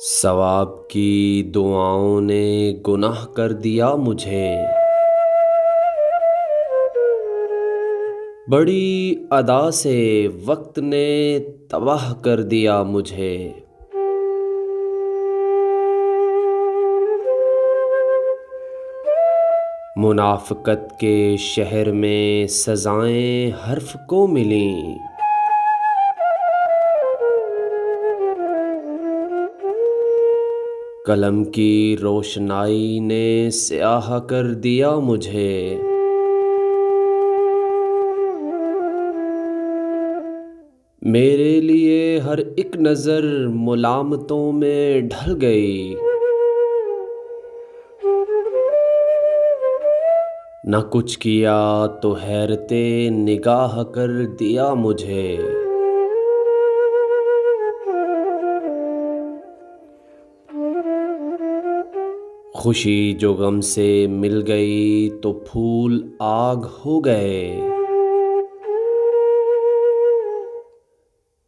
सवाब की दुआओं ने गुनाह कर दिया मुझे। बड़ी अदा से वक्त ने तबाह कर दिया मुझे। मुनाफ़िक़त के शहर में सज़ाएं हर्फ को मिलीं। कलम की रोशनाई ने स्याह कर दिया मुझे। मेरे लिए हर एक नज़र मुलामतों में ढल गई। न कुछ किया तो हैरते निगाह कर दिया मुझे। खुशी जो गम से मिल गई तो फूल आग हो गए।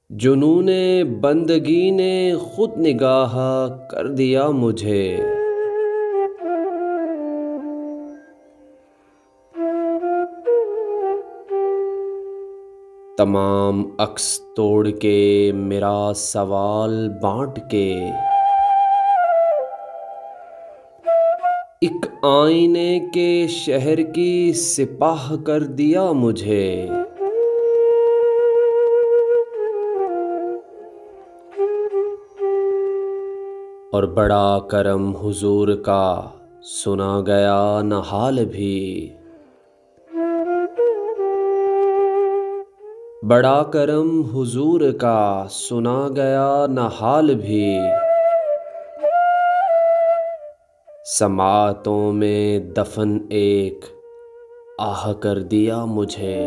जुनूने बंदगी ने खुद निगाह कर दिया मुझे। तमाम अक्स तोड़ के मेरा सवाल बांट के एक आईने के शहर की सिपाह कर दिया मुझे। और बड़ा करम हुजूर का सुना गया न हाल भी। बड़ा करम हुजूर का सुना गया न हाल भी। समातों में दफन एक आह कर दिया मुझे।